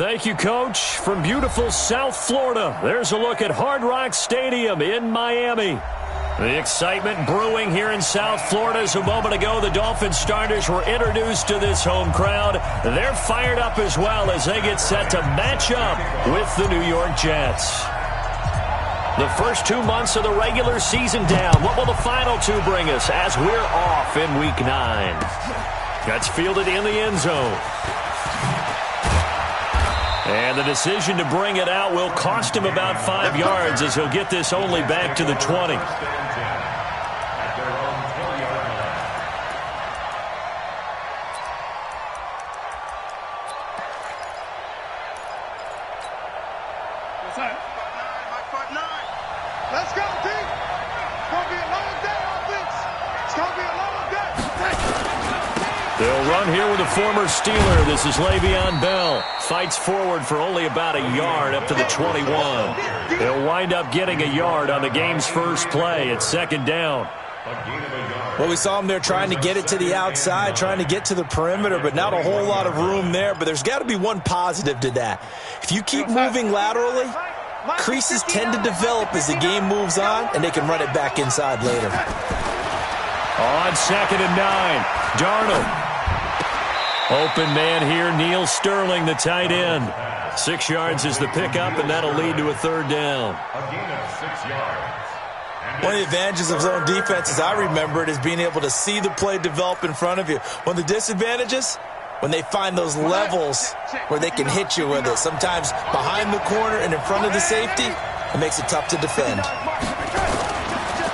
Thank you, Coach. From beautiful South Florida, there's a look at Hard Rock Stadium in Miami. The excitement brewing here in South Florida as a moment ago the Dolphin starters were introduced to this home crowd. They're fired up as well as they get set to match up with the New York Jets. The first 2 months of the regular season down. What will the final two bring us as we're off in Week 9? That's fielded in the end zone. And the decision to bring it out will cost him about 5 yards as he'll get this only back to the 20. Let's go, D. It's going to be a long day, offense. It's going to be a long day. They'll run here with a former Steeler. This is Le'Veon Bell. Fights forward for only about a yard up to the 21. He'll wind up getting a yard on the game's first play. It's second down. Well, we saw him there trying to get it to the outside, trying to get to the perimeter, but not a whole lot of room there. But there's got to be one positive to that. If you keep moving laterally, creases tend to develop as the game moves on, and they can run it back inside later. On second and 9, Darnold. Open man here, Neil Sterling, the tight end. 6 yards is the pickup, and that'll lead to a third down. One of the advantages of zone defense, as I remember it, is being able to see the play develop in front of you. One of the disadvantages, when they find those levels where they can hit you with it. Sometimes behind the corner and in front of the safety, it makes it tough to defend.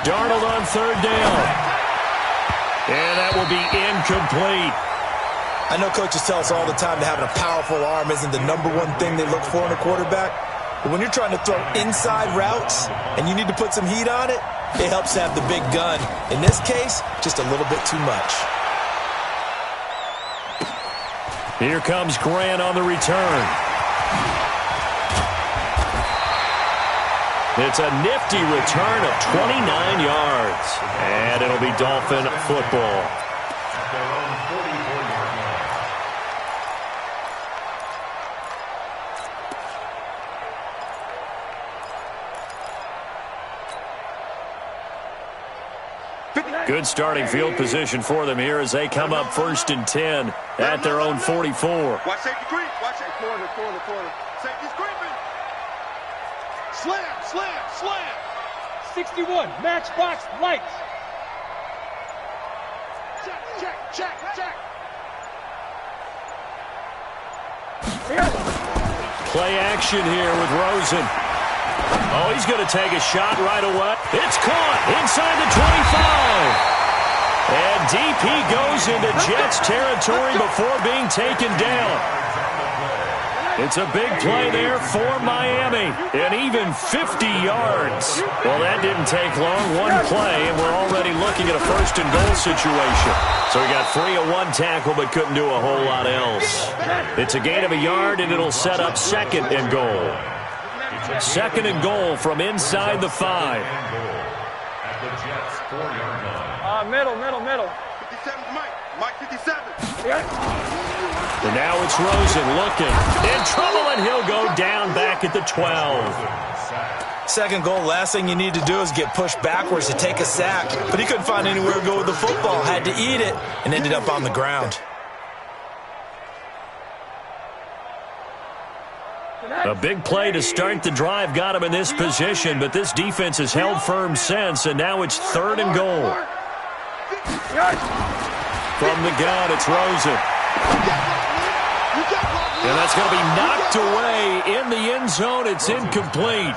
Darnold on third down. And that will be incomplete. I know coaches tell us all the time that having a powerful arm isn't the number one thing they look for in a quarterback. But when you're trying to throw inside routes and you need to put some heat on it, it helps to have the big gun. In this case, just a little bit too much. Here comes Grant on the return. It's a nifty return of 29 yards. And it'll be Dolphin football. Good starting field position for them here as they come up 1st and 10 at their own 44. Watch safety creep. Watch it. Corner. Safety's creeping. Slam. 61, matchbox lights. Check. Play action here with Rosen. Oh, he's going to take a shot right away. It's caught inside the 25. And DP goes into Jets territory before being taken down. It's a big play there for Miami. And even 50 yards. Well, that didn't take long. One play, and we're already looking at a 1st and goal situation. So he got free of one tackle but couldn't do a whole lot else. It's a gain of a yard, and it'll set up 2nd and goal. 2nd and goal from inside the 5. Middle. 57, Mike 57. And now it's Rosen looking. In trouble, and he'll go down back at the 12. 2nd goal, last thing you need to do is get pushed backwards to take a sack. But he couldn't find anywhere to go with the football, had to eat it, and ended up on the ground. A big play to start the drive got him in this position, but this defense has held firm since, and now it's 3rd and goal. From the gun, it's Rosen. And that's going to be knocked away in the end zone. It's incomplete.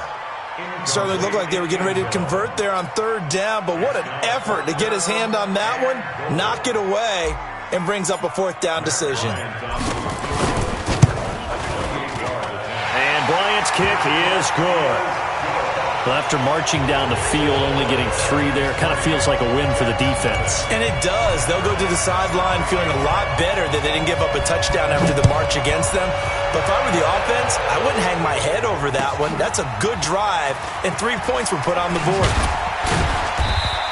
Certainly looked like they were getting ready to convert there on 3rd down, but what an effort to get his hand on that one, knock it away, and brings up a 4th down decision. And Bryant's kick is good. Well, after marching down the field, only getting 3 there, kind of feels like a win for the defense. And it does. They'll go to the sideline feeling a lot better that they didn't give up a touchdown after the march against them. But if I were the offense, I wouldn't hang my head over that one. That's a good drive, and 3 points were put on the board.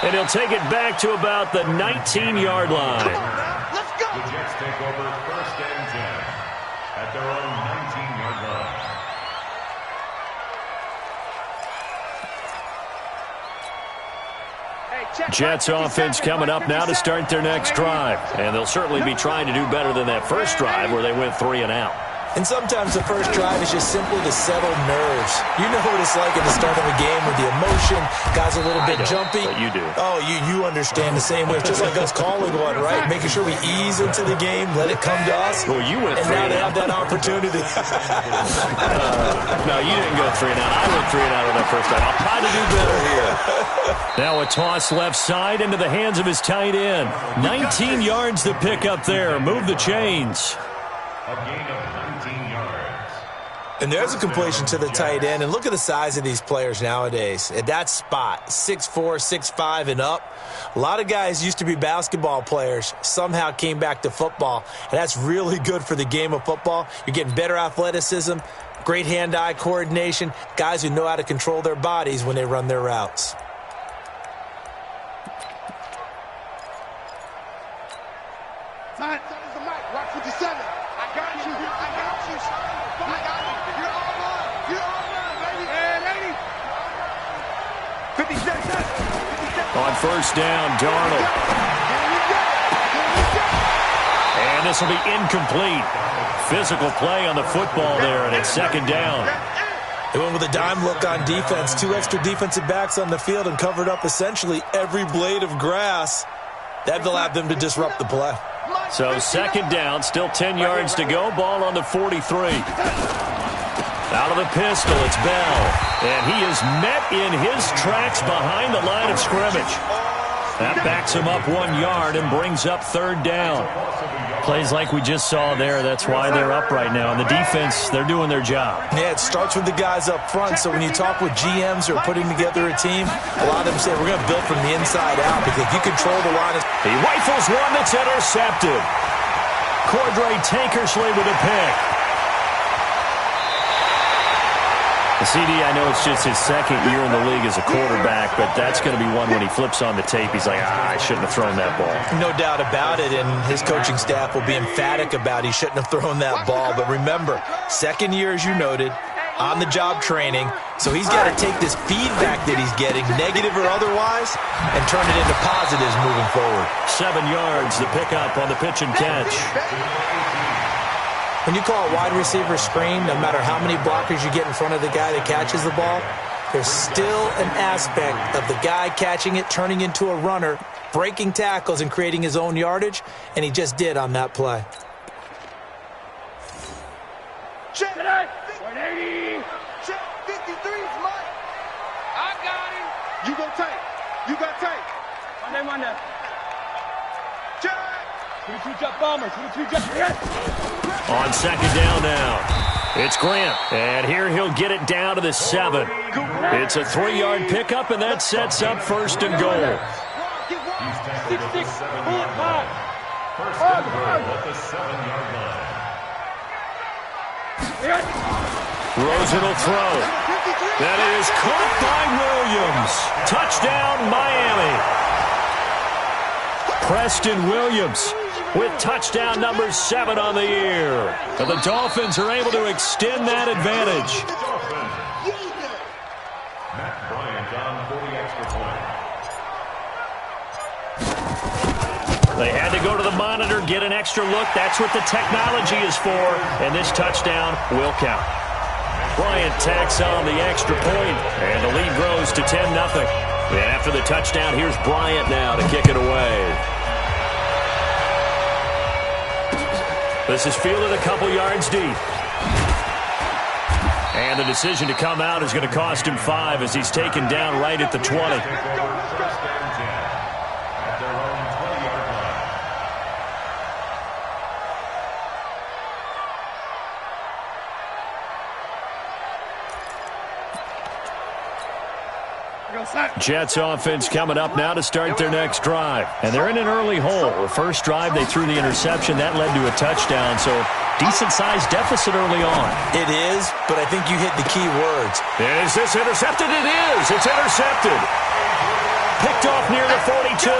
And he'll take it back to about the 19-yard line. Let's go. The Jets take over 1st and 10 at their own 19-yard line. Jets offense coming up now to start their next drive. And they'll certainly be trying to do better than that first drive where they went 3 and out. And sometimes the first drive is just simply to settle nerves. You know what it's like at the start of a game with the emotion. Guys a little bit jumpy. But you do. Oh, you understand the same way. It's just like us calling one, right? Making sure we ease into the game, let it come to us. Well, you went 3 and now and they out. have that opportunity. No, you didn't go 3 and out. I went 3 and out on that first drive. I'll try to do better here. Now a toss left side into the hands of his tight end. 19 yards to pick up there. Move the chains. A gain of 19 yards. And there's a completion to the tight end. And look at the size of these players nowadays. At that spot, 6'4", 6'5", and up. A lot of guys used to be basketball players, somehow came back to football. And that's really good for the game of football. You're getting better athleticism, great hand-eye coordination, guys who know how to control their bodies when they run their routes. Time is the mic. Rock 57. I got you. I got you. I got you. You're all mine. You're all mine, baby. Hey, lady. 50 seconds. On first down, Darnold. And this will be incomplete. Physical play on the football there, and it's second down. They went with a dime look on defense. 2 extra defensive backs on the field and covered up essentially every blade of grass. That allowed them to disrupt the play. So second down, still 10 yards to go. Ball on the 43. Out of the pistol, it's Bell. And he is met in his tracks behind the line of scrimmage. That backs him up 1 yard and brings up third down. Plays like we just saw there. That's why they're up right now. And the defense, they're doing their job. Yeah, it starts with the guys up front. So when you talk with GMs who are putting together a team, a lot of them say we're going to build from the inside out because you control the line. He rifles one that's intercepted. Cordray Tankersley with a pick. The CD, I know it's just his second year in the league as a quarterback, but that's going to be one when he flips on the tape. He's like, I shouldn't have thrown that ball. No doubt about it, and his coaching staff will be emphatic about he shouldn't have thrown that ball. But remember, second year, as you noted, on-the-job training, so he's got to take this feedback that he's getting, negative or otherwise, and turn it into positives moving forward. 7 yards, the pickup on the pitch and catch. When you call a wide receiver screen, no matter how many blockers you get in front of the guy that catches the ball, there's still an aspect of the guy catching it, turning into a runner, breaking tackles and creating his own yardage, and he just did on that play. Check 180. Check 53's Mike. I got him. You go tight. You got tight. Monday. Check. 22 jump bomber. 22 jump. Yes. On second down now, it's Grant. And here he'll get it down to the 7. It's a 3-yard pickup, and that sets up first and goal. 6-6. Pull it high. First and goal at the 7-yard line. Rosen will throw. That is caught by Williams. Touchdown, Miami. Preston Williams with touchdown number 7 on the year. And the Dolphins are able to extend that advantage. Matt Bryant on for the extra point. They had to go to the monitor, get an extra look. That's what the technology is for. And this touchdown will count. Bryant tacks on the extra point, and the lead grows to 10-0. And after the touchdown, here's Bryant now to kick it away. This is fielded a couple yards deep. And the decision to come out is going to cost him 5 as he's taken down right at the 20. First and 10 at their own 20-yard line. Jets offense coming up now to start their next drive. And they're in an early hole. The first drive, they threw the interception. That led to a touchdown, so decent-sized deficit early on. It is, but I think you hit the key words. Is this intercepted? It is. It's intercepted. Picked off near the 42.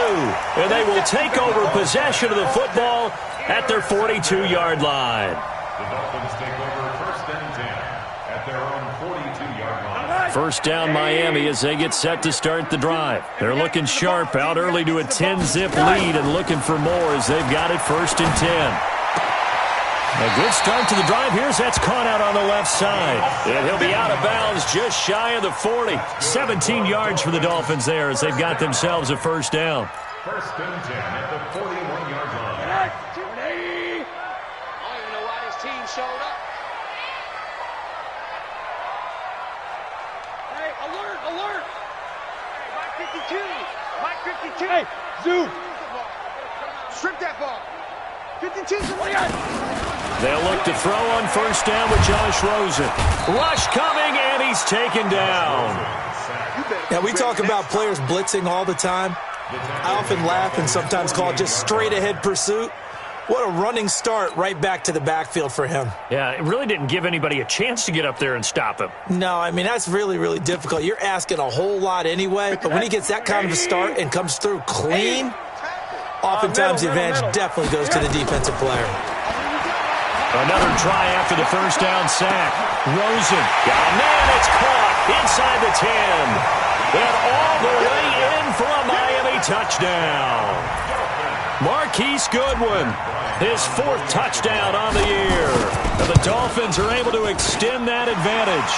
And they will take over possession of the football at their 42-yard line. The Dolphins take over first and 10. First down Miami as they get set to start the drive. They're looking sharp, out early to a 10-zip lead and looking for more as they've got it 1st and 10. A good start to the drive. That's caught out on the left side. And he'll be out of bounds just shy of the 40. 17 yards for the Dolphins there as they've got themselves a first down. 1st and 10 at the 41-yard line. I don't even know why this team showed up. Hey, alert, alert. Hey, Mike 52. Hey, zoom. Strip that ball. 52. They'll look to throw on 1st down with Josh Rosen. Rush coming, and he's taken down. Now, we talk about players blitzing all the time. I often laugh and sometimes call it just straight-ahead pursuit. What a running start right back to the backfield for him. Yeah, it really didn't give anybody a chance to get up there and stop him. No, I mean, that's really, really difficult. You're asking a whole lot anyway, but when he gets that kind of a start and comes through clean, oftentimes the advantage definitely goes to the defensive player. Another try after the first down sack. Rosen. Oh, man, it's caught inside the 10. And all the way in for a Miami touchdown. Marquise Goodwin, his 4th touchdown on the year. And the Dolphins are able to extend that advantage.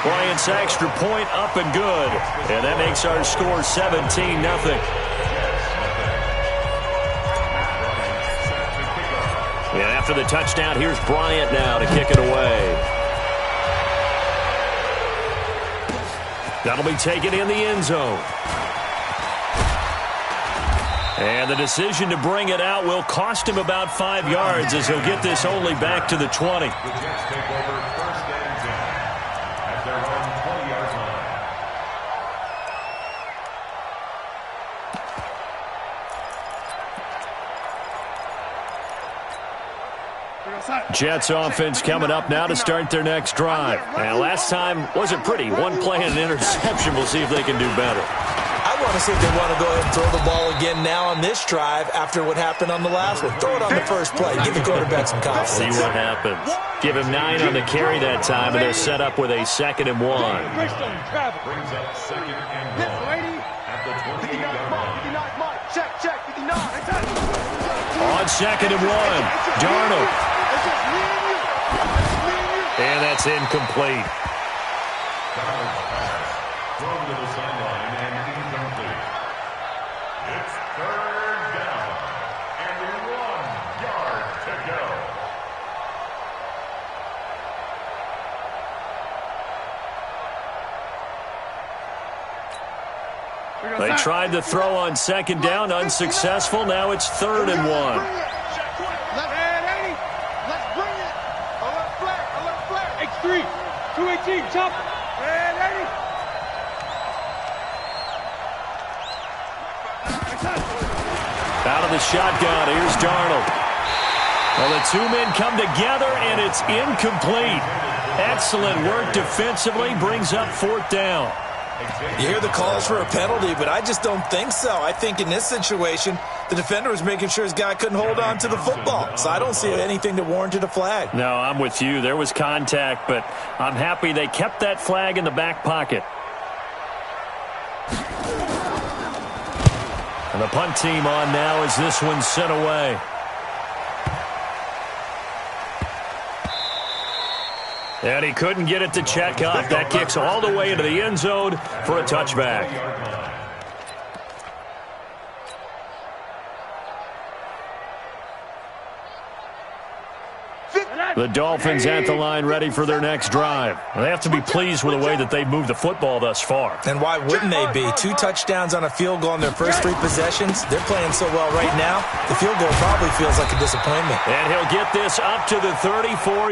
Bryant's extra point up and good. And that makes our score 17-0. And after the touchdown, here's Bryant now to kick it away. That'll be taken in the end zone. And the decision to bring it out will cost him about 5 yards as he'll get this only back to the 20. The Jets take over 1st and 10 at their own 20-yard line. Jets offense coming up now to start their next drive. And last time wasn't pretty. 1 play and an interception. We'll see if they can do better. I want to see if they want to go ahead and throw the ball again now on this drive after what happened on the last one. Throw it on the first play. Give the quarterback some confidence. See what happens. Give him 9 on the carry that time, and they're set up with a 2nd and 1. Brings up 2nd and 1 at the 28-yard line. Check, 59. On 2nd and 1, Darnold. And that's incomplete. Darnold's pass thrown to the sideline and incomplete. It's 3rd down and 1 yard to go. They tried to throw on 2nd down, unsuccessful. Now it's 3rd and 1. Let's bring it. Alert flag. X3, 218, chop. Out of the shotgun, here's Darnold. Well, the 2 men come together, and it's incomplete. Excellent work defensively, brings up 4th down. You hear the calls for a penalty, but I just don't think so. I think in this situation, the defender was making sure his guy couldn't hold on to the football. So I don't see anything that warranted a flag. No, I'm with you. There was contact, but I'm happy they kept that flag in the back pocket. And the punt team on now as this one's sent away. And he couldn't get it to check up. That kicks all the way into the end zone for a touchback. The Dolphins at the line ready for their next drive. They have to be pleased with the way that they've moved the football thus far. And why wouldn't they be? 2 touchdowns on a field goal in their first 3 possessions. They're playing so well right now, the field goal probably feels like a disappointment. And he'll get this up to the 34.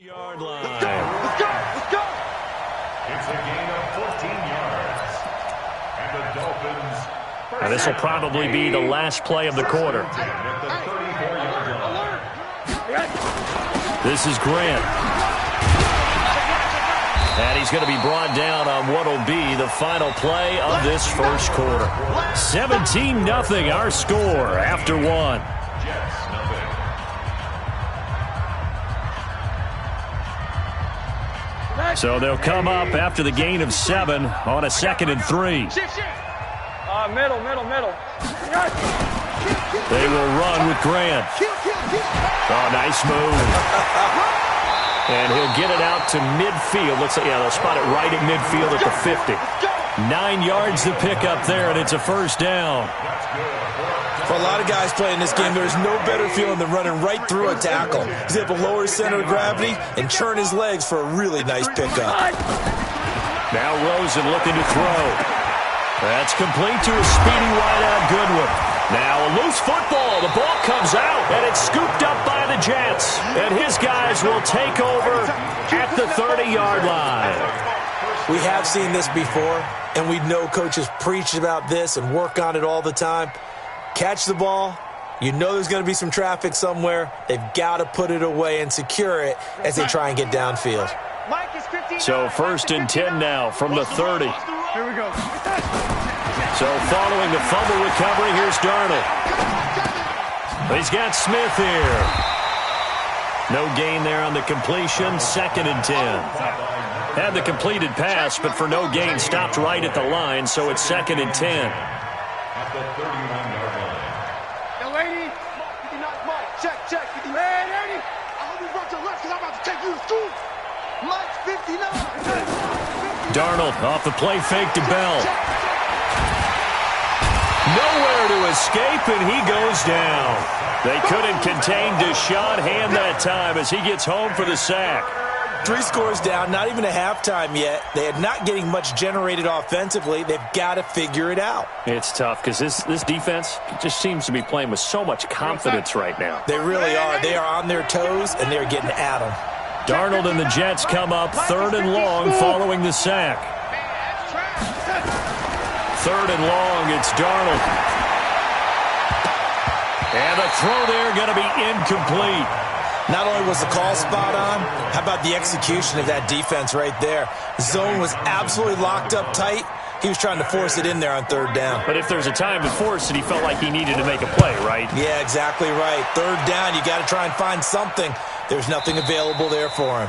Yard line. Let's go! Let's go! It's a gain of 14 yards. And the Dolphins. Now, this will probably be the last play of the quarter. At the 34-yard line. This is Grant. And he's going to be brought down on what will be the final play of this first quarter. 17-0 our score after one. Jets, nothing. So they'll come up after the gain of 7 on a 2nd and 3. Middle. They will run with Grant. Oh, nice move. And he'll get it out to midfield. They'll spot it right at midfield at the 50. 9 yards to pick up there, and it's a first down. For a lot of guys playing this game, there's no better feeling than running right through a tackle. He's able to lower his center of gravity and churn his legs for a really nice pickup. Now Rosen looking to throw. That's complete to a speedy wideout Goodwin. Now a loose football. The ball comes out, and it's scooped up by the Jets. And his guys will take over at the 30-yard line. We have seen this before, and we know coaches preach about this and work on it all the time. Catch the ball. You know there's going to be some traffic somewhere. They've got to put it away and secure it as they try and get downfield. So 1st and 10 now from the 30. Here we go. So following the fumble recovery, here's Darnold. He's got Smith here. No gain there on the completion. 2nd and 10. Had the completed pass, but for no gain, stopped right at the line, so it's 2nd and 10. At the 31-yard line. Yo, lady. 59, Mike. Check. Man, Eddie. I hope you brought your left because I'm about to take you to school. Mike's 59. Darnold off the play fake to Bell. Nowhere to escape, and he goes down. They couldn't contain Deshaun Hand that time as he gets home for the sack. 3 scores down, not even a halftime yet. They are not getting much generated offensively. They've got to figure it out. It's tough because this defense just seems to be playing with so much confidence right now. They really are. They are on their toes, and they're getting at them. Darnold and the Jets come up 3rd and long following the sack. 3rd and long, it's Darnold. And the throw there going to be incomplete. Not only was the call spot on, how about the execution of that defense right there? Zone was absolutely locked up tight. He was trying to force it in there on 3rd down. But if there's a time to force it, he felt like he needed to make a play, right? Yeah, exactly right. 3rd down, you got to try and find something. There's nothing available there for him.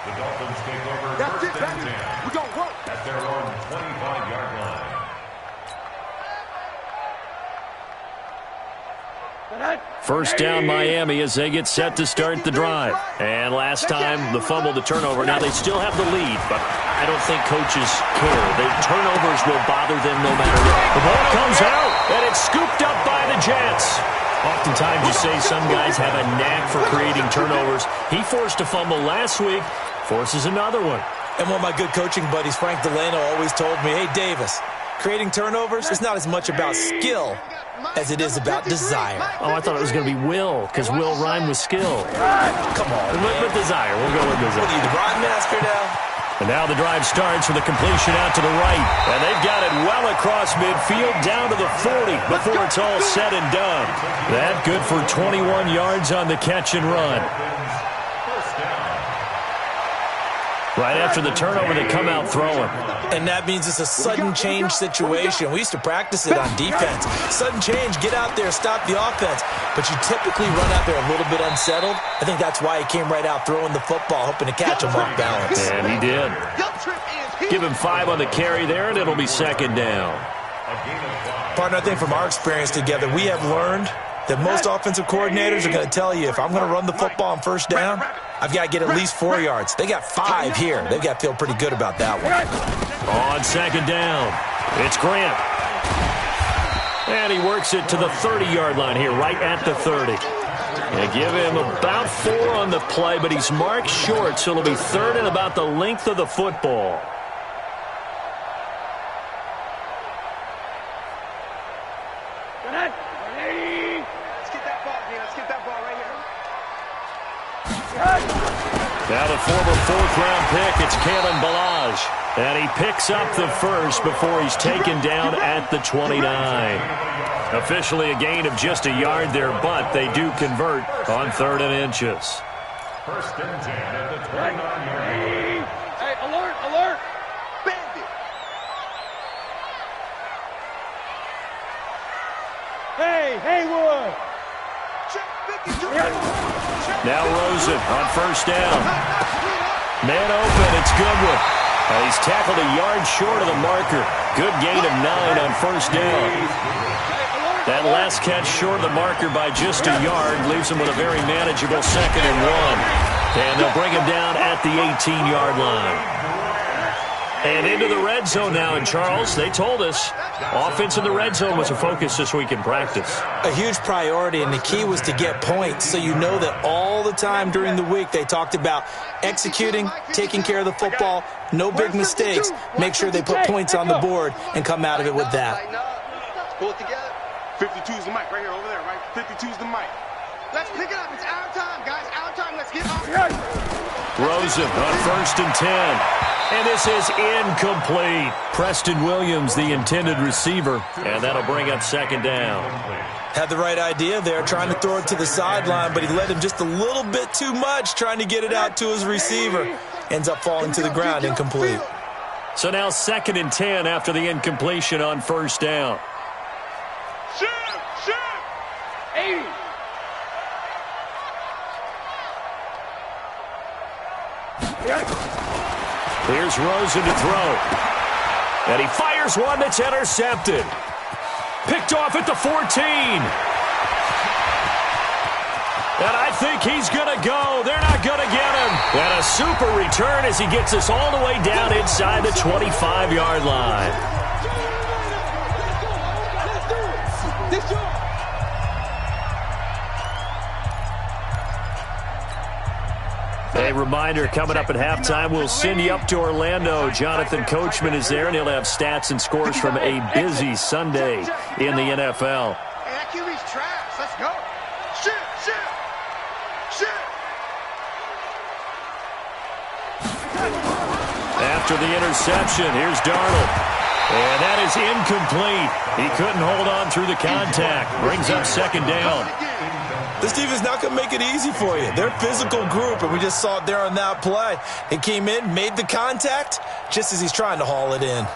The Dolphins take over That's it, 1st and baby. 10. We're going to work. At their own 25-yard line. First down Miami as they get set to start the drive. And last time, the fumble, the turnover. Now they still have the lead, but I don't think coaches care. The turnovers will bother them no matter what. The ball comes out, and it's scooped up by the Jets. Oftentimes you say some guys have a knack for creating turnovers. He forced a fumble last week, forces another one. And one of my good coaching buddies, Frank Delano, always told me, hey, Davis, creating turnovers is not as much about skill as it is about desire. Oh, I thought it was going to be will, because will rhyme with skill. Come on, man. With desire. We'll go with desire. What are you, the rhyme master now? And now the drive starts with a completion out to the right. And they've got it well across midfield down to the 40 before it's all said and done. That good for 21 yards on the catch and run. Right after the turnover, they come out throwing. And that means it's a sudden change situation. We used to practice it on defense. Sudden change, get out there, stop the offense. But you typically run out there a little bit unsettled. I think that's why he came right out throwing the football, hoping to catch him off balance. And he did. Give him 5 on the carry there, and it'll be 2nd down. Partner, I think from our experience together, we have learned that most offensive coordinators are going to tell you, if I'm going to run the football on 1st down, I've got to get at least 4 yards. They got 5 here. They've got to feel pretty good about that one. On 2nd down, it's Grant. And he works it to the 30-yard line here, right at the 30. They give him about 4 on the play, but he's marked short, so it'll be 3rd and about the length of the football. Let's get that ball, man. Let's get that ball right here. Now the former fourth-round pick, it's Kalen Ballage. And he picks up the first before he's taken down at the 29. Officially a gain of just a yard there, but they do convert on 3rd and inches. First and 10 at the 29-yard line. Hey, alert, alert. Bandit. Hey, Haywood. Now Rosen on first down. Man open, it's Goodwin. He's tackled a yard short of the marker. Good gain of 9 on first down. That last catch short of the marker by just a yard leaves him with a very manageable 2nd and 1. And they'll bring him down at the 18-yard line. And into the red zone now. And Charles, they told us offense in the red zone was a focus this week in practice. A huge priority, and the key was to get points. So you know that all the time during the week they talked about executing, taking care of the football, no big mistakes. Make sure they put points on the board and come out of it with that. Pull it together. 52 is the mic right here, over there, right? 52 is the mic. Let's pick it up. It's our time, guys. Our time. Let's get off. Rosen on first and 10. And this is incomplete. Preston Williams, the intended receiver, and that'll bring up 2nd down. Had the right idea there, trying to throw it to the sideline, but he led him just a little bit too much, trying to get it out to his receiver. Ends up falling to the ground, incomplete. So now 2nd and 10 after the incompletion on first down. Shoot! 80! Here's Rosen to throw. And he fires one that's intercepted. Picked off at the 14. And I think he's going to go. They're not going to get him. And a super return as he gets us all the way down inside the 25-yard line. A reminder, coming up at halftime, we'll send you up to Orlando. Jonathan Coachman is there, and he'll have stats and scores from a busy Sunday in the NFL. Hey, that QB's trash. Let's go. Shoot! After the interception, here's Darnold. And that is incomplete. He couldn't hold on through the contact. Brings up 2nd down. This defense not going to make it easy for you. They're a physical group, and we just saw it there on that play. He came in, made the contact, just as he's trying to haul it in.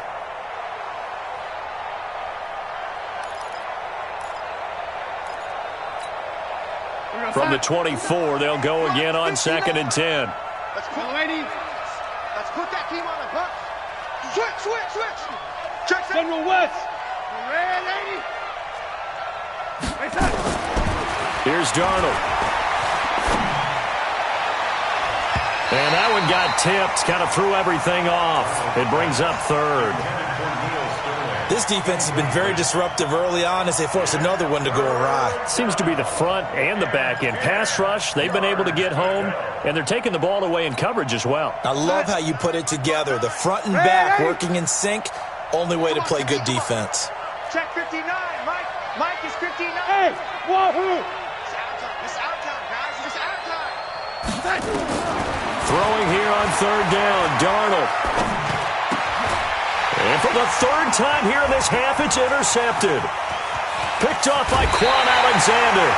From the 24, they'll go again on 2nd and 10. Let's put that team on the bus. Switch. Check General West. Red lady. Here's Darnold. And that one got tipped, kind of threw everything off. It brings up 3rd. This defense has been very disruptive early on as they force another one to go awry. Seems to be the front and the back end. Pass rush, they've been able to get home, and they're taking the ball away in coverage as well. I love how you put it together. The front and back working in sync, only way to play good defense. Check 59. Mike is 59. Hey, wahoo! It's our time, guys. It's our time. Throwing here on 3rd down, Darnold. And for the 3rd time here in this half, it's intercepted. Picked off by Quan Alexander.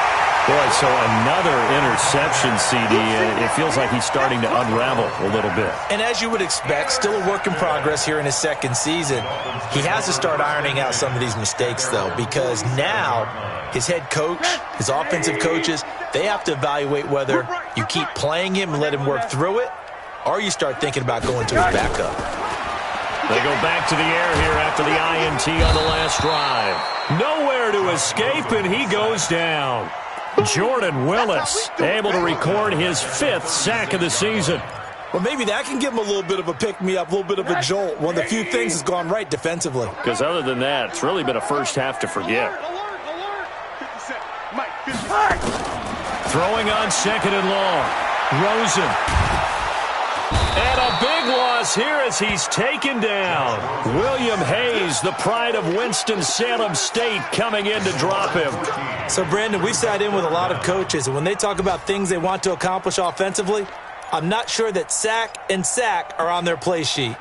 Boy, so another interception, CD. It feels like he's starting to unravel a little bit. And as you would expect, still a work in progress here in his 2nd season. He has to start ironing out some of these mistakes, though, because now his head coach, his offensive coaches, they have to evaluate whether you keep playing him and let him work through it, or you start thinking about going to his backup. They go back to the air here after the INT on the last drive. Nowhere to escape, and he goes down. Jordan Willis able to record his 5th sack of the season. Well, maybe that can give him a little bit of a pick-me-up, a little bit of a jolt. One of the few things has gone right defensively. Because other than that, it's really been a first half to forget. Alert! 57. Mike, 55. Throwing on 2nd and long. Rosen. And a big loss here as he's taken down. William Hayes, the pride of Winston-Salem State, coming in to drop him. So, Brandon, we sat in with a lot of coaches, and when they talk about things they want to accomplish offensively, I'm not sure that sack and sack are on their play sheet.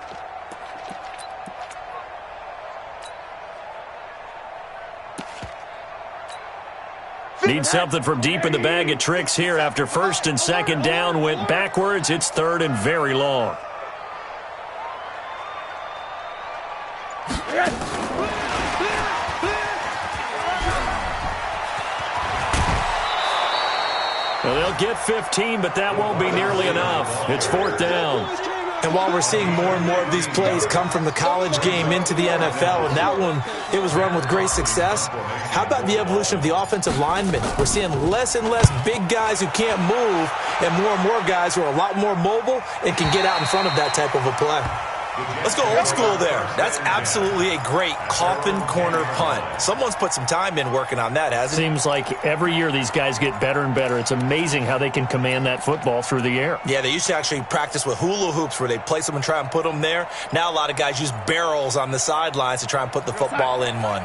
Need something from deep in the bag of tricks here after first and second down went backwards. It's third and very long. Well, they'll get 15, but that won't be nearly enough. It's fourth down. And while we're seeing more and more of these plays come from the college game into the NFL, and that one, it was run with great success, how about the evolution of the offensive linemen? We're seeing less and less big guys who can't move and more guys who are a lot more mobile and can get out in front of that type of a play. Let's go old school there. That's absolutely a great coffin corner punt. Someone's put some time in working on that, hasn't it? Seems like every year these guys get better and better. It's amazing how they can command that football through the air. Yeah, they used to actually practice with hula hoops where they place them and try and put them there. Now a lot of guys use barrels on the sidelines to try and put the football in one.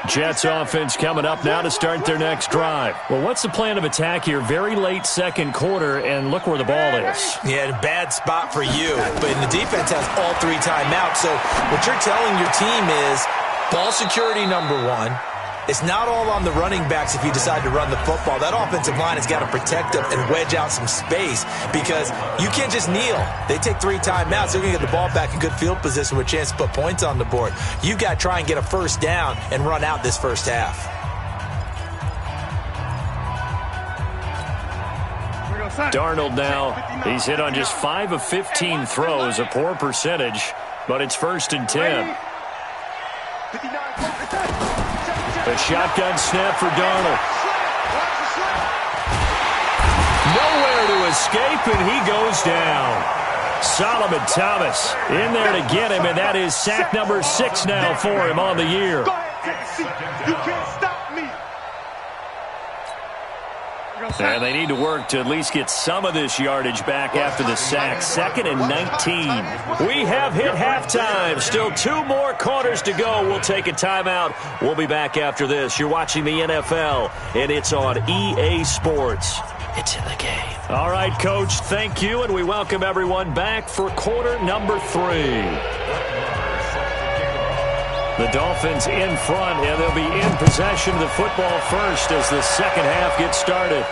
Jets offense coming up now to start their next drive. Well, what's the plan of attack here? Very late second quarter, and look where the ball is. Yeah, bad spot for you. But the defense has all 3 timeouts. So what you're telling your team is ball security number 1. It's not all on the running backs if you decide to run the football. That offensive line has got to protect them and wedge out some space because you can't just kneel. They take 3 timeouts. They're going to get the ball back in good field position with a chance to put points on the board. You got to try and get a first down and run out this first half. Darnold now, he's hit on just 5 of 15 throws, a poor percentage, but it's first and 10. A shotgun snap for Darnold. Nowhere to escape, and he goes down. Solomon Thomas in there to get him, and that is sack number 6 now for him on the year. You can't stop me. And they need to work to at least get some of this yardage back after the sack. 2nd and 19. We have hit halftime. Still 2 more quarters to go. We'll take a timeout. We'll be back after this. You're watching the NFL, and it's on EA Sports. It's in the game. All right, Coach, thank you, and we welcome everyone back for quarter number 3. The Dolphins in front, and they'll be in possession of the football first as the second half gets started.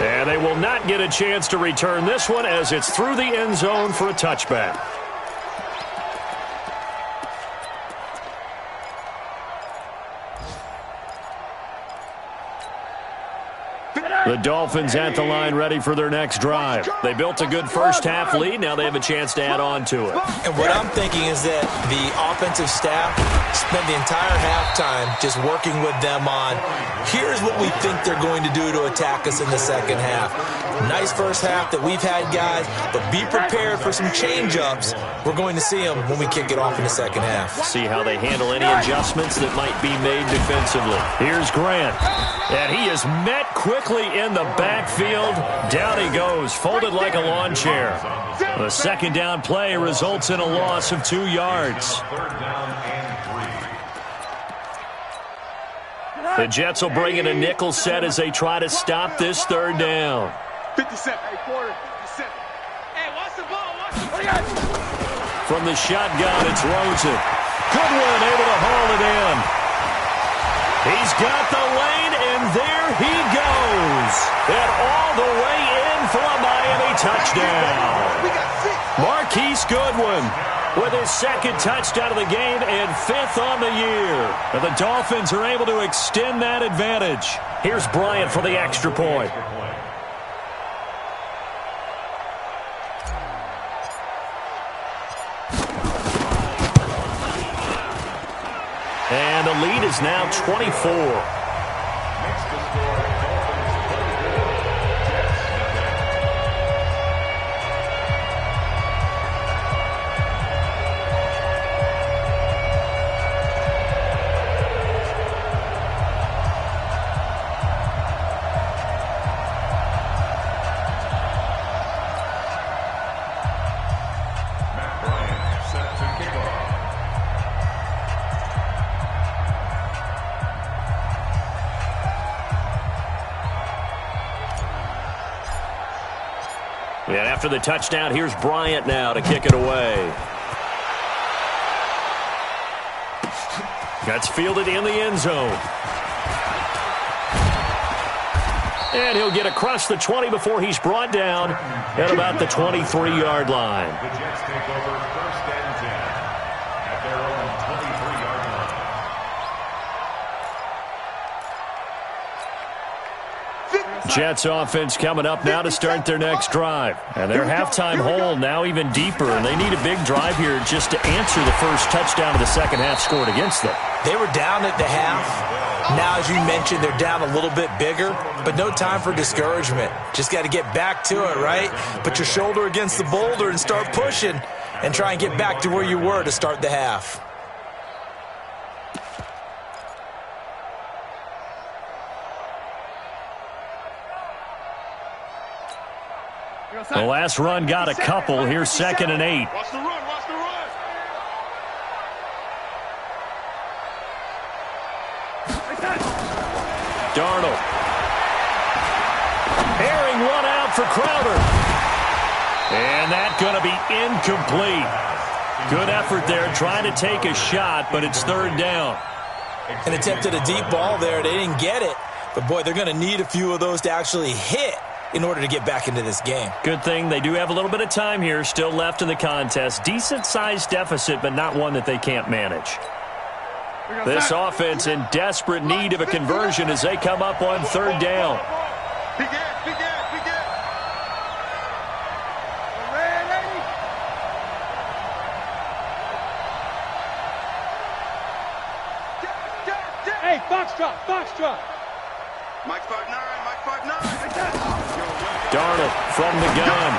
And they will not get a chance to return this one as it's through the end zone for a touchback. The Dolphins at the line ready for their next drive. They built a good first half lead. Now they have a chance to add on to it. And what I'm thinking is that the offensive staff spent the entire halftime just working with them on, here's what we think they're going to do to attack us in the second half. Nice first half that we've had, guys, but be prepared for some change-ups. We're going to see them when we kick it off in the second half. See how they handle any adjustments that might be made defensively. Here's Grant, and he is met quickly in the backfield. Down he goes, folded like a lawn chair. The second down play results in a loss of 2 yards. The Jets will bring in a nickel set as they try to stop this third down. 57. Hey, quarter. 57. Hey, watch the ball. Watch the ball. From the shotgun, it's Rosen. Goodwin able to haul it in. He's got the lane, and there he goes. And all the way in for a Miami touchdown. Marquise Goodwin with his 2nd touchdown of the game and 5th on the year. And the Dolphins are able to extend that advantage. Here's Bryant for the extra point. And the lead is now 24. And after the touchdown, here's Bryant now to kick it away. That's fielded in the end zone. And he'll get across the 20 before he's brought down at about the 23-yard line. The Jets take over 1st and 10 at their own 23-yard line. Jets offense coming up now to start their next drive. And their halftime hole now even deeper, and they need a big drive here just to answer the first touchdown of the second half scored against them. They were down at the half. Now, as you mentioned, they're down a little bit bigger, but no time for discouragement. Just got to get back to it, right? Put your shoulder against the boulder and start pushing and try and get back to where you were to start the half. The last run got a couple. Here's 2nd and 8. Watch the run, watch the run. Darnold. Airing one out for Crowder. And that's going to be incomplete. Good effort there trying to take a shot, but it's 3rd down. And attempted a deep ball there. They didn't get it. But, boy, they're going to need a few of those to actually hit in order to get back into this game. Good thing they do have a little bit of time here still left in the contest. Decent-sized deficit, but not one that they can't manage. This offense in desperate need of a conversion as they come up on 3rd down. Big ass, big ass, big ass. Hey, foxtrot, foxtrot. Mike 5'9", Mike 5'9". Darnold from the gun.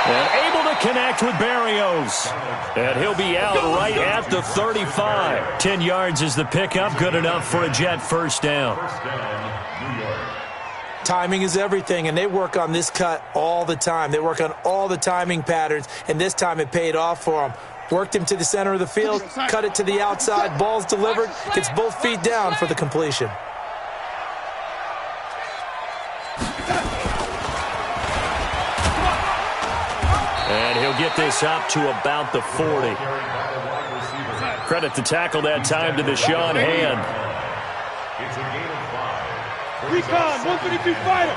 And able to connect with Berrios. And he'll be out right at the 35. 10 yards is the pickup. Good enough for a Jet first down. Timing is everything, and they work on this cut all the time. They work on all the timing patterns, and this time it paid off for them. Worked him to the center of the field, cut it to the outside, ball's delivered, gets both feet down for the completion. And he'll get this up to about the 40. Credit the tackle that time to Deshaun Hand. It's a gain of 5. Recon, 152 fighter.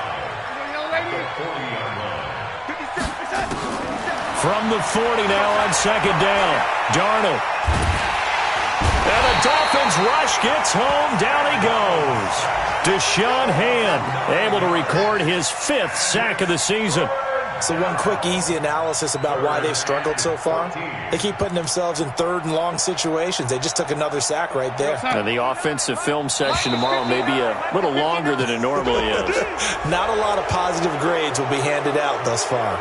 From the 40 now on 2nd down. Darnold. And the Dolphins rush gets home. Down he goes. Deshaun Hand able to record his 5th sack of the season. So one quick, easy analysis about why they've struggled so far. They keep putting themselves in 3rd and long situations. They just took another sack right there. And the offensive film session tomorrow may be a little longer than it normally is. Not a lot of positive grades will be handed out thus far.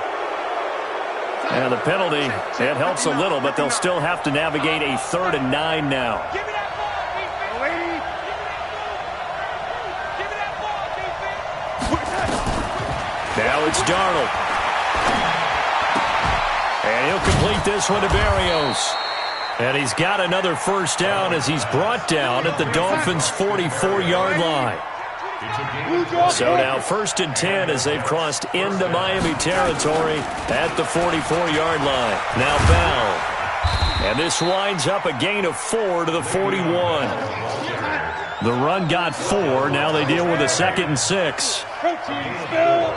And the penalty, it helps a little, but they'll still have to navigate a 3rd and 9 now. Now it's Darnold. And he'll complete this one to Berrios. And he's got another first down as he's brought down at the Dolphins' 44-yard line. So now 1st and 10 as they've crossed into Miami territory at the 44-yard line. Now Bell. And this winds up a gain of 4 to the 41. The run got 4. Now they deal with a 2nd and 6. It's now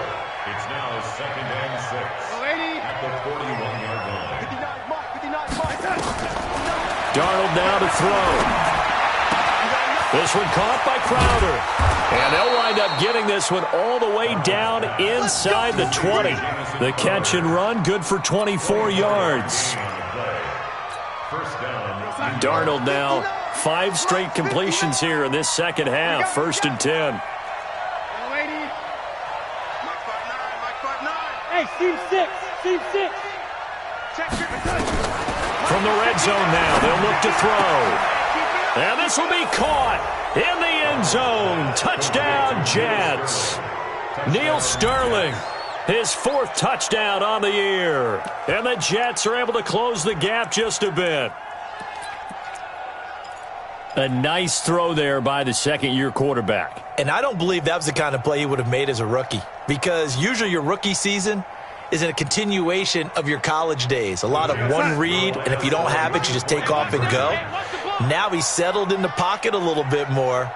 2nd and 6 at the 41-yard line. Darnold now to throw. This one caught by Crowder. And they'll wind up getting this one all the way down inside the 20. The catch and run, good for 24 yards. Darnold now, 5 straight completions here in this second half. 1st and 10. Hey, seam 6, seam 6. From the red zone now, they'll look to throw. And this will be caught in the end zone. Touchdown, Jets. Neil Sterling, his 4th touchdown on the year. And the Jets are able to close the gap just a bit. A nice throw there by the second-year quarterback. And I don't believe that was the kind of play he would have made as a rookie. Because usually your rookie season, is a continuation of your college days. A lot of one read, and if you don't have it, you just take off and go. Now he's settled in the pocket a little bit more,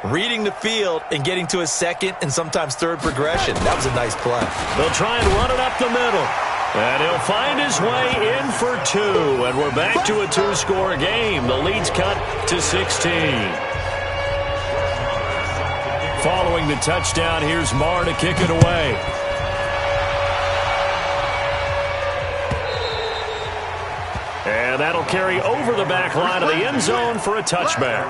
reading the field and getting to his second and sometimes third progression. That was a nice play. They'll try and run it up the middle. And he'll find his way in for 2. And we're back to a 2-score game. The lead's cut to 16. Following the touchdown, here's Marr to kick it away. And that'll carry over the back line of the end zone for a touchback.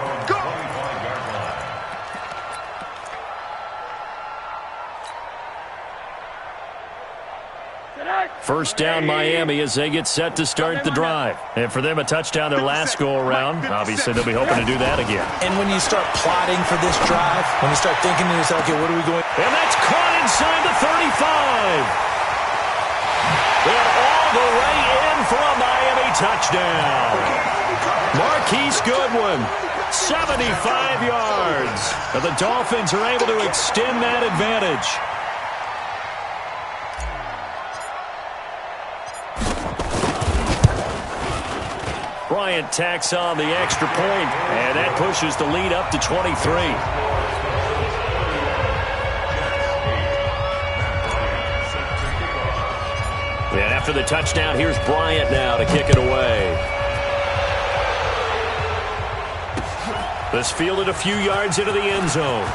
First down, Miami, as they get set to start the drive. And for them, a touchdown their last go-around. Obviously, they'll be hoping to do that again. And when you start plotting for this drive, when you start thinking to yourself, okay, what are we going? And that's caught inside the 35. And all the way in for a Miami touchdown. Marquise Goodwin, 75 yards. And the Dolphins are able to extend that advantage. Bryant tacks on the extra point, and that pushes the lead up to 23. And after the touchdown, here's Bryant now to kick it away. This fielded a few yards into the end zone.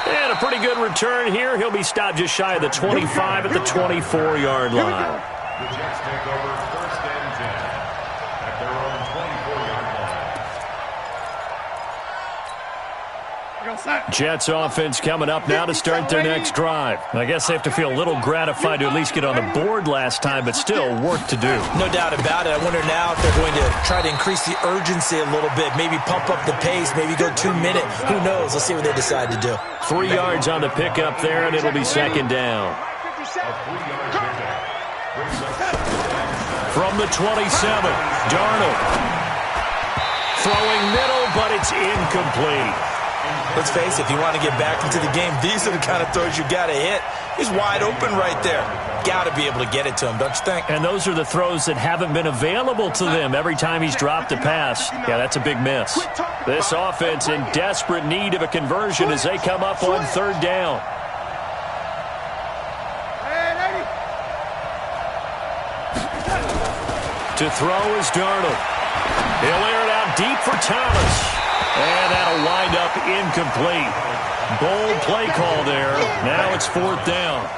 And a pretty good return here. He'll be stopped just shy of the 25 at the 24-yard line. The Jets take over first and 10 at their own 24-yard line. Jets offense coming up now to start their next drive. I guess they have to feel a little gratified to at least get on the board last time, but still work to do. No doubt about it. I wonder now if they're going to try to increase the urgency a little bit, maybe pump up the pace, maybe go 2 minute. Who knows? Let's see what they decide to do. 3 yards on the pickup there, and it'll be second down. From the 27, Darnold. Throwing middle, but it's incomplete. Let's face it, if you want to get back into the game, these are the kind of throws you got to hit. He's wide open right there. Got to be able to get it to him, don't you think? And those are the throws that haven't been available to them every time he's dropped a pass. Yeah, that's a big miss. This offense in desperate need of a conversion as they come up on third down. To throw is Darnold. He'll air it out deep for Thomas. And that'll wind up incomplete. Bold play call there. Now it's fourth down.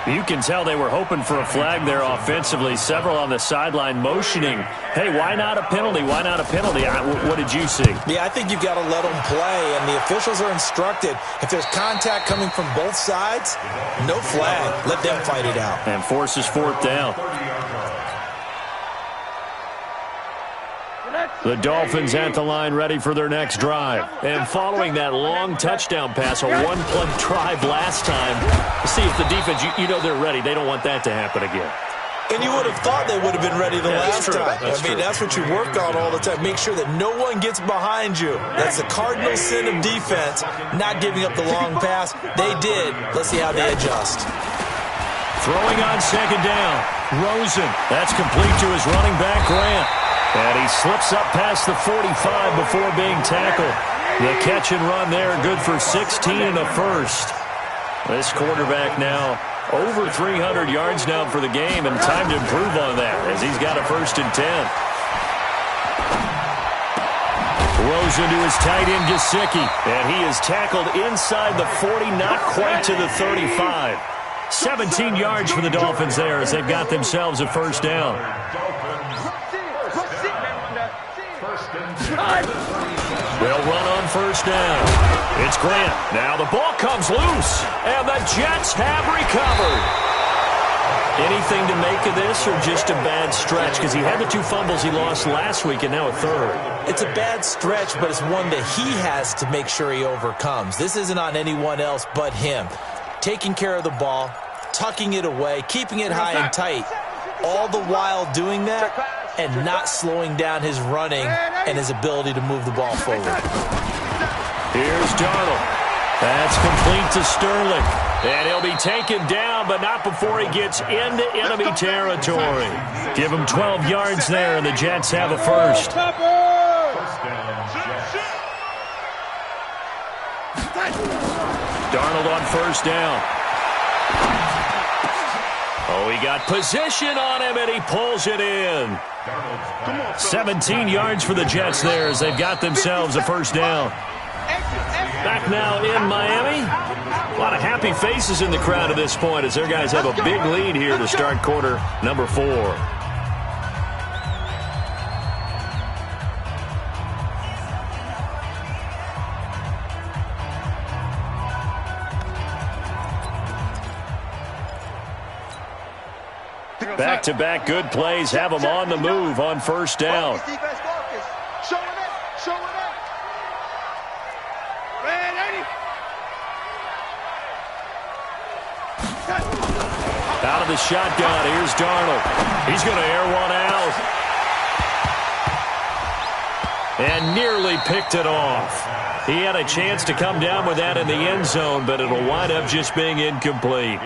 You can tell they were hoping for a flag there offensively. Several on the sideline motioning. Hey, why not a penalty? Why not a penalty? What did you see? Yeah, I think you've got to let them play, and the officials are instructed. If there's contact coming from both sides, no flag. Let them fight it out. And forces fourth down. The Dolphins at the line ready for their next drive. And following that long touchdown pass, a one-play drive last time, see if the defense, you know they're ready. They don't want that to happen again. And you would have thought they would have been ready the last time. That's what you work on all the time. Make sure that no one gets behind you. That's the cardinal sin of defense, not giving up the long pass. They did. Let's see how they adjust. Throwing on second down. Rosen. That's complete to his running back, Grant. And he slips up past the 45 before being tackled. The catch and run there, good for 16 and a first. This quarterback now over 300 yards now for the game, and time to improve on that as he's got a first and 10. Rosen to his tight end, Gesicki, and he is tackled inside the 40, not quite to the 35. 17 yards for the Dolphins there as they've got themselves a first down. They'll run on first down. It's Grant. Now the ball comes loose, and the Jets have recovered. Anything to make of this, or just a bad stretch? Because he had the 2 fumbles he lost last week, and now a third. It's a bad stretch, but it's one that he has to make sure he overcomes. This isn't on anyone else but him. Taking care of the ball, tucking it away, keeping it high and tight, all the while doing that and not slowing down his running and his ability to move the ball forward. Here's Darnold. That's complete to Sterling. And he'll be taken down, but not before he gets into enemy territory. Give him 12 yards there, and the Jets have a first. Darnold on first down. Oh, he got position on him, and he pulls it in. 17 yards for the Jets there as they've got themselves a first down. Back now in Miami. A lot of happy faces in the crowd at this point as their guys have a big lead here to start quarter number 4. Back-to-back good plays have them on the move on first down. Out of the shotgun, here's Darnold. He's going to air one out. And nearly picked it off. He had a chance to come down with that in the end zone, but it'll wind up just being incomplete.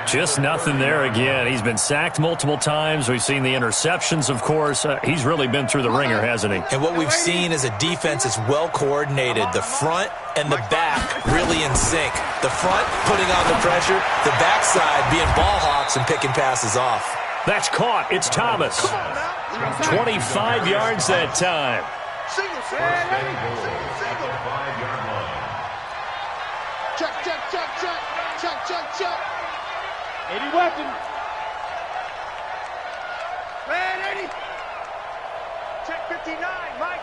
Just nothing there again. He's been sacked multiple times. We've seen the interceptions, of course. He's really been through the ringer, hasn't he? And what we've seen is a defense that's well coordinated. The front and the back really in sync. The front putting on the pressure, the backside being ball hawks and picking passes off. That's caught. It's Thomas. 25 yards that time. Check. 80 weapon. Man, 80. Check 59, Mike.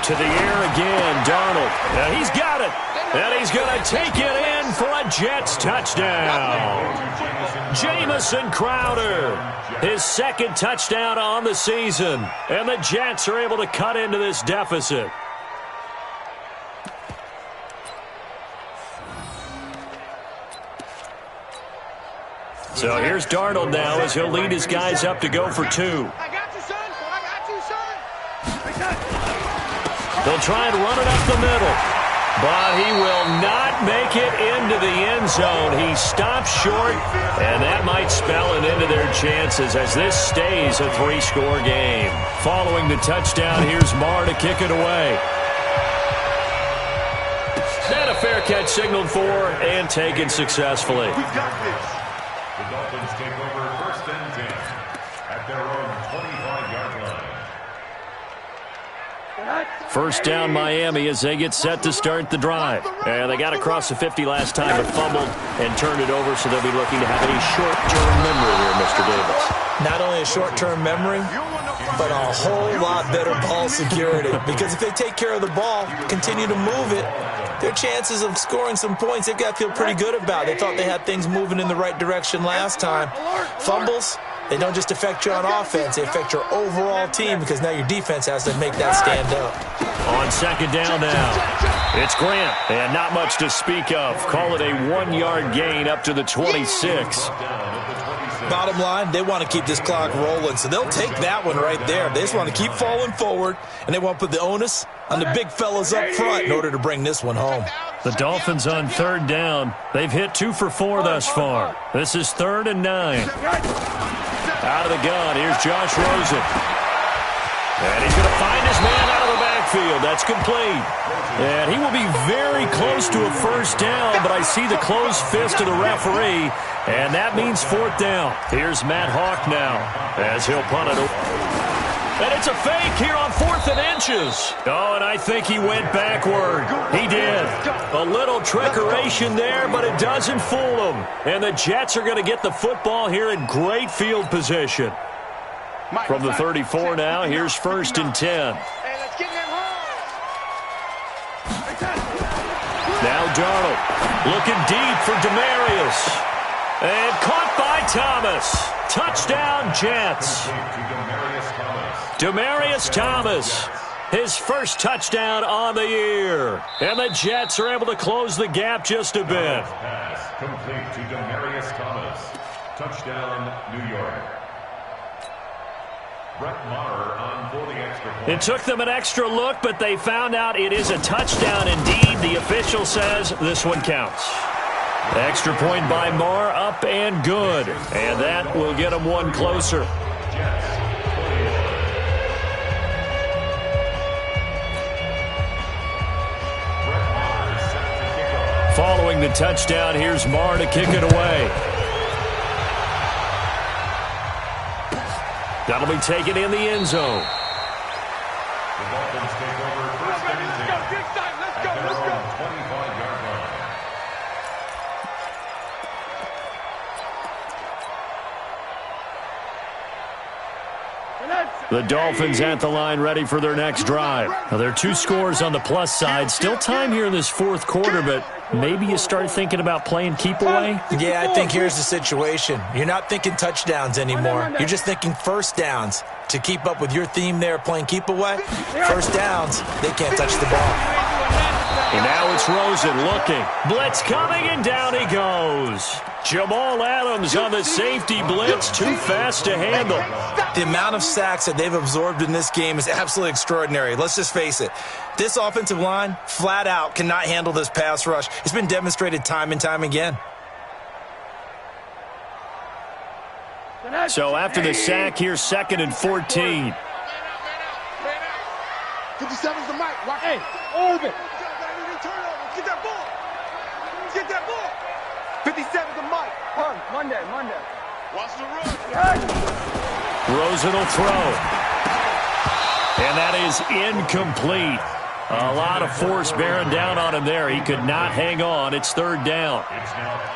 To the air again, Darnold. And he's got it. And he's going to take it in for a Jets touchdown. Jamison Crowder, his second touchdown on the season. And the Jets are able to cut into this deficit. So here's Darnold now as he'll lead his guys up to go for 2. I got you, son. They'll try and run it up the middle. But he will not make it into the end zone. He stops short, and that might spell an end to their chances as this stays a 3-score game. Following the touchdown, here's Marr to kick it away. And a fair catch signaled for and taken successfully. We've got this. The Dolphins take over first and 10 at their own 25-yard line. First down Miami as they get set to start the drive. And they got across the 50 last time but fumbled and turned it over, so they'll be looking to have a short-term memory here, Mr. Davis. Not only a short-term memory, but a whole lot better ball security. Because if they take care of the ball, continue to move it, their chances of scoring some points, they've got to feel pretty good about. They thought they had things moving in the right direction last time. Fumbles, they don't just affect you on offense, they affect your overall team because now your defense has to make that stand up. On second down now, it's Grant, and not much to speak of. Call it a 1-yard gain up to the 26. Bottom line, they want to keep this clock rolling, so they'll take that one right there. They just want to keep falling forward, and they want to put the onus on the big fellas up front in order to bring this one home. The Dolphins on third down. They've hit 2 for 4 thus far. This is 3rd and 9. Out of the gun, here's Josh Rosen. And he's going to find his man out of the backfield. That's complete. And he will be very close to a first down, but I see the closed fist of the referee, and that means 4th down. Here's Matt Hawk now as he'll punt it. And it's a fake here on 4th and inches. Oh, and I think he went backward. He did. A little trickeration there, but it doesn't fool him. And the Jets are going to get the football here in great field position. From the 34 now, here's 1st and 10. Hey, let's get him home. Now Darnold looking deep for Demarius. And caught by Thomas. Touchdown, Jets. Demarius Thomas, his first touchdown on the year. And the Jets are able to close the gap just a bit. Pass complete to Demarius Thomas. Touchdown, New York. It took them an extra look, but they found out it is a touchdown indeed. The official says this one counts. Extra point by Marr, up and good. And that will get them one closer. Following the touchdown, here's Marr to kick it away. That'll be taken in the end zone. The Dolphins take over first and 10. Let's go. 25-yard line. The Dolphins at the line ready for their next drive. Now, there are 2 scores on the plus side. Still time here in this fourth quarter, but maybe you start thinking about playing keep away? Yeah, I think here's the situation. You're not thinking touchdowns anymore. You're just thinking first downs. To keep up with your theme there, playing keep away, first downs, they can't touch the ball. And now it's Rosen looking. Blitz coming, and down he goes. Jamal Adams on the safety blitz. Too fast to handle. The amount of sacks that they've absorbed in this game is absolutely extraordinary. Let's just face it. This offensive line, flat out, cannot handle this pass rush. It's been demonstrated time and time again. So after the sack, here's 2nd and 14. 57's the mic. Watch. Hey, Orbit. Get that ball. Get that ball. 57's the mic. Monday. Watch the run. Rosen will throw. And that is incomplete. A lot of force bearing down on him there. He could not hang on. It's 3rd down.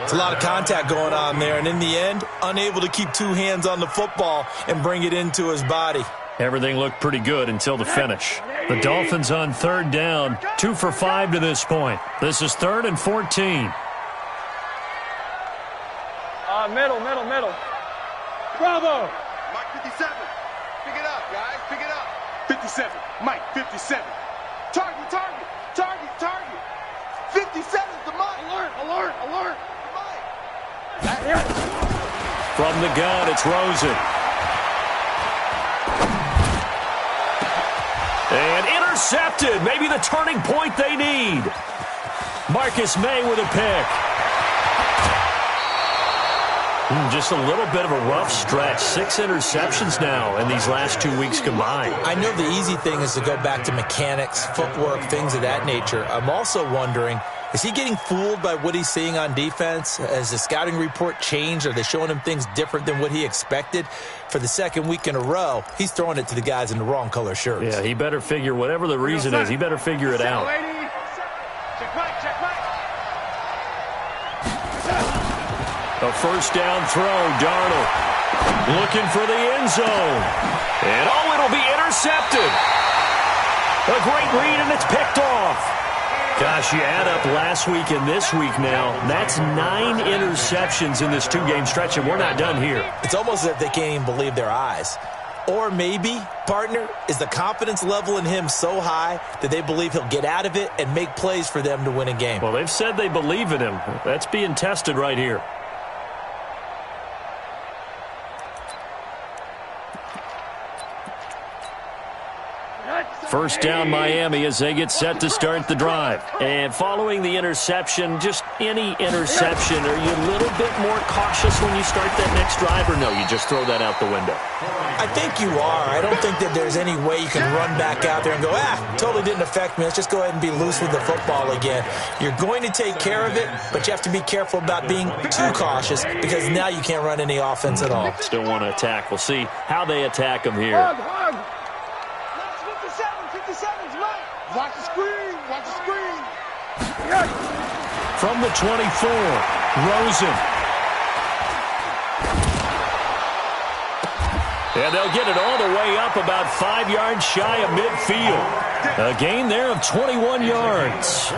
It's a lot of contact going on there, and in the end, unable to keep 2 hands on the football and bring it into his body. Everything looked pretty good until the finish. The Dolphins on 3rd down, 2 for 5 to this point. This is 3rd and 14. Middle. Bravo. Mike 57. Pick it up, guys. Pick it up. 57. Mike 57. Target. 57's the mic. Alert. Mike. From the gun, it's Rosen. And intercepted. Maybe the turning point they need. Marcus May with a pick. Just a little bit of a rough stretch. 6 interceptions now in these last 2 weeks combined. I know the easy thing is to go back to mechanics, footwork, things of that nature. I'm also wondering, is he getting fooled by what he's seeing on defense? Has the scouting report changed? Are they showing him things different than what he expected? For the 2nd week in a row, he's throwing it to the guys in the wrong color shirts. Yeah, he better figure, whatever the reason is, he better figure it out. A first down throw, Darnold looking for the end zone. And it'll be intercepted. A great read, and it's picked off. Gosh, you add up last week and this week now, that's 9 interceptions in this 2-game stretch, and we're not done here. It's almost as if they can't even believe their eyes. Or maybe, partner, is the confidence level in him so high that they believe he'll get out of it and make plays for them to win a game. Well, they've said they believe in him. That's being tested right here. First down, Miami, as they get set to start the drive. And following the interception, just any interception, are you a little bit more cautious when you start that next drive, or no, you just throw that out the window? I think you are. I don't think that there's any way you can run back out there and go, totally didn't affect me. Let's just go ahead and be loose with the football again. You're going to take care of it, but you have to be careful about being too cautious because now you can't run any offense at all. Still want to attack. We'll see how they attack them here. Hug. 57's Mike. Watch the screen. From the 24, Rosen. And they'll get it all the way up about 5 yards shy of midfield. A gain there of 21 yards.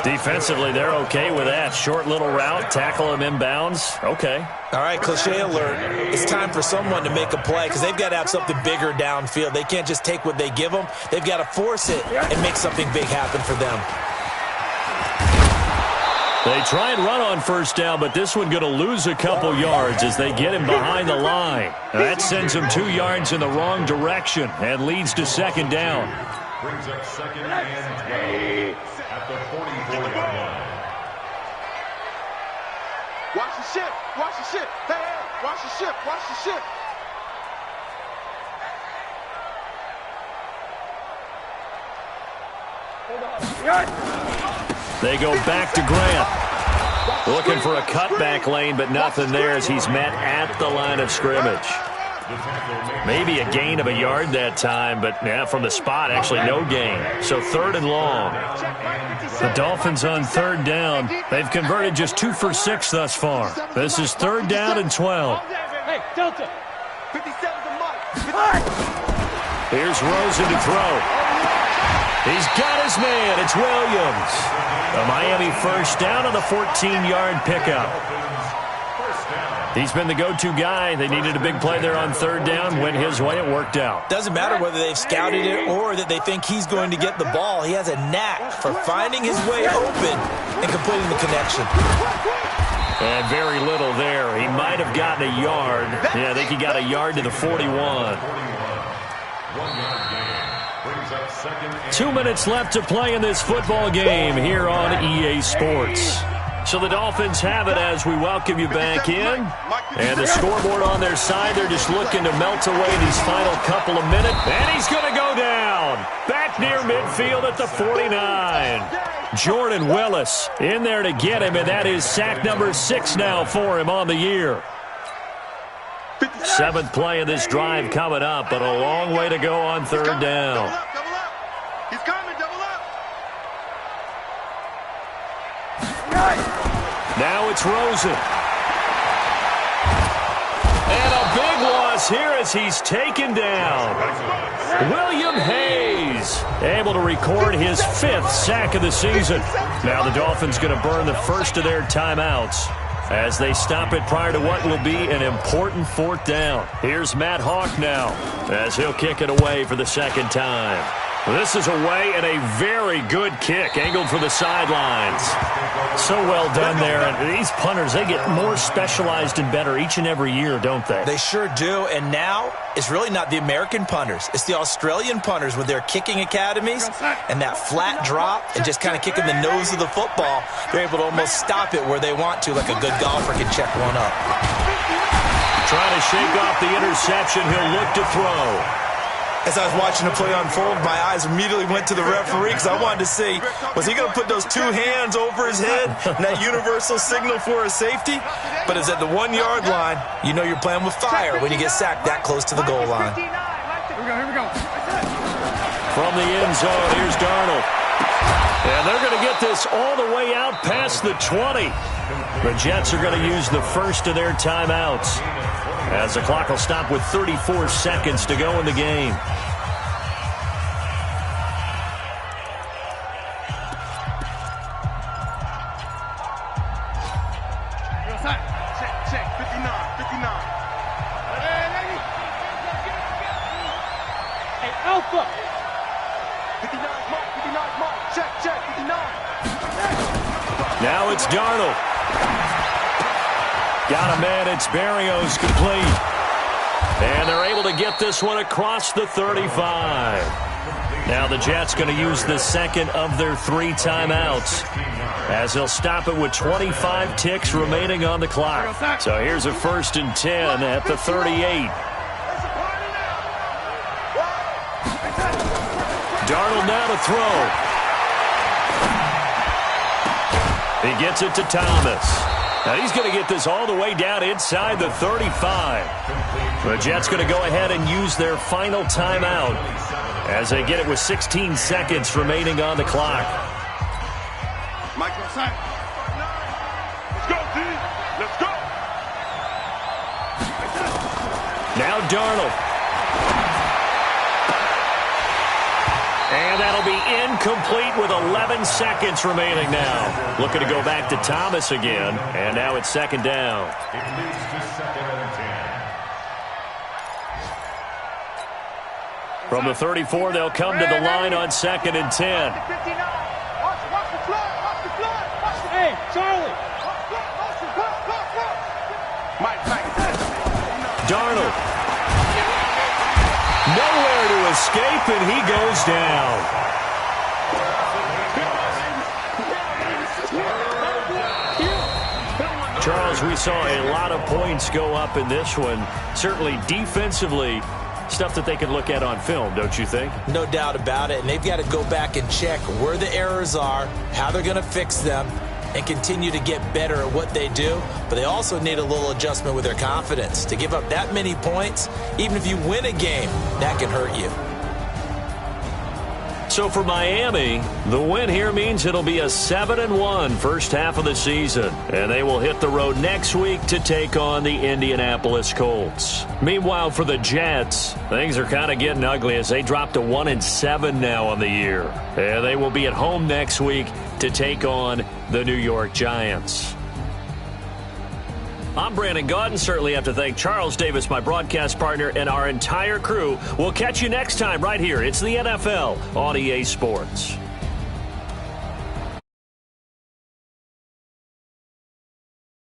Defensively, they're okay with that. Short little route, tackle him inbounds. Okay. All right, cliche alert. It's time for someone to make a play because they've got to have something bigger downfield. They can't just take what they give them. They've got to force it and make something big happen for them. They try and run on first down, but this one going to lose a couple yards as they get him behind the line. That sends him 2 yards in the wrong direction and leads to second down. Brings up second and 12 at the 44-yard line. Watch the ship. Watch the ship. Hey, hey. Watch the ship. Watch the ship. They go back to Grant. Looking for a cutback lane, but nothing there as he's met at the line of scrimmage. Maybe a gain of a yard that time, but yeah, from the spot, actually no gain. So 3rd and long. The Dolphins on 3rd down. They've converted just 2 for 6 thus far. This is 3rd down and 12. Hey, Delta. 57's a mark. Here's Rosen to throw. He's got his man. It's Williams. A Miami first down on the 14-yard pickup. He's been the go-to guy. They needed a big play there on 3rd down. Went his way. It worked out. Doesn't matter whether they've scouted it or that they think he's going to get the ball. He has a knack for finding his way open and completing the connection. And very little there. He might have gotten a yard. Yeah, I think he got a yard to the 41. 1 yard gain. Brings up second and 2 minutes left to play in this football game here on EA Sports. So the Dolphins have it as we welcome you back in. And the scoreboard on their side, they're just looking to melt away these final couple of minutes. And he's going to go down. Back near midfield at the 49. Jordan Willis in there to get him, and that is sack number 6 now for him on the year. 7th play of this drive coming up, but a long way to go on 3rd down. Double up, double up. He's coming, double up. Now it's Rosen. And a big loss here as he's taken down. William Hayes able to record his 5th sack of the season. Now the Dolphins going to burn the first of their timeouts as they stop it prior to what will be an important 4th down. Here's Matt Hawk now as he'll kick it away for the 2nd time. This is away and a very good kick angled for the sidelines. So well done there. And these punters, they get more specialized and better each and every year, don't they? They sure do. And now it's really not the American punters. It's the Australian punters with their kicking academies and that flat drop and just kind of kicking the nose of the football. They're able to almost stop it where they want to, like a good golfer can check one up. Trying to shake off the interception. He'll look to throw. As I was watching the play unfold, my eyes immediately went to the referee because I wanted to see, was he going to put those 2 hands over his head and that universal signal for a safety? But it's at the 1 yard line. You know you're playing with fire when you get sacked that close to the goal line. Here we go. From the end zone, here's Darnold. And they're going to get this all the way out past the 20. The Jets are going to use the first of their timeouts, as the clock will stop with 34 seconds to go in the game. Check, 59. Hey, lady. Hey, Alpha. 59 mark. Check, 59. Now it's Darnold. Got a man. It's Berrios complete. And they're able to get this one across the 35. Now the Jets going to use the second of their 3 timeouts, as they'll stop it with 25 ticks remaining on the clock. So here's a 1st and 10 at the 38. Darnold now to throw. He gets it to Thomas. Now he's going to get this all the way down inside the 35. The Jets going to go ahead and use their final timeout as they get it with 16 seconds remaining on the clock. Mike outside. Let's go, D. Let's go. Now Darnold. And that'll be incomplete with 11 seconds remaining now. Looking to go back to Thomas again. And now it's 2nd down. It leads to 2nd and 10. From the 34, they'll come to the line on 2nd and 10. Watch the flood. Watch the flood. Hey, Charlie. Darnold. Nowhere to escape, and he goes down. Charles, we saw a lot of points go up in this one. Certainly defensively, stuff that they can look at on film, don't you think? No doubt about it, and they've got to go back and check where the errors are, how they're going to fix them, and continue to get better at what they do. But they also need a little adjustment with their confidence. To give up that many points, even if you win a game, that can hurt you. So for Miami, the win here means it'll be a 7-1 first half of the season, and they will hit the road next week to take on the Indianapolis Colts. Meanwhile, for the Jets, things are kind of getting ugly as they drop to 1-7 now on the year, and they will be at home next week to take on the New York Giants. I'm Brandon Gaudin. Certainly have to thank Charles Davis, my broadcast partner, and our entire crew. We'll catch you next time right here. It's the NFL on EA Sports.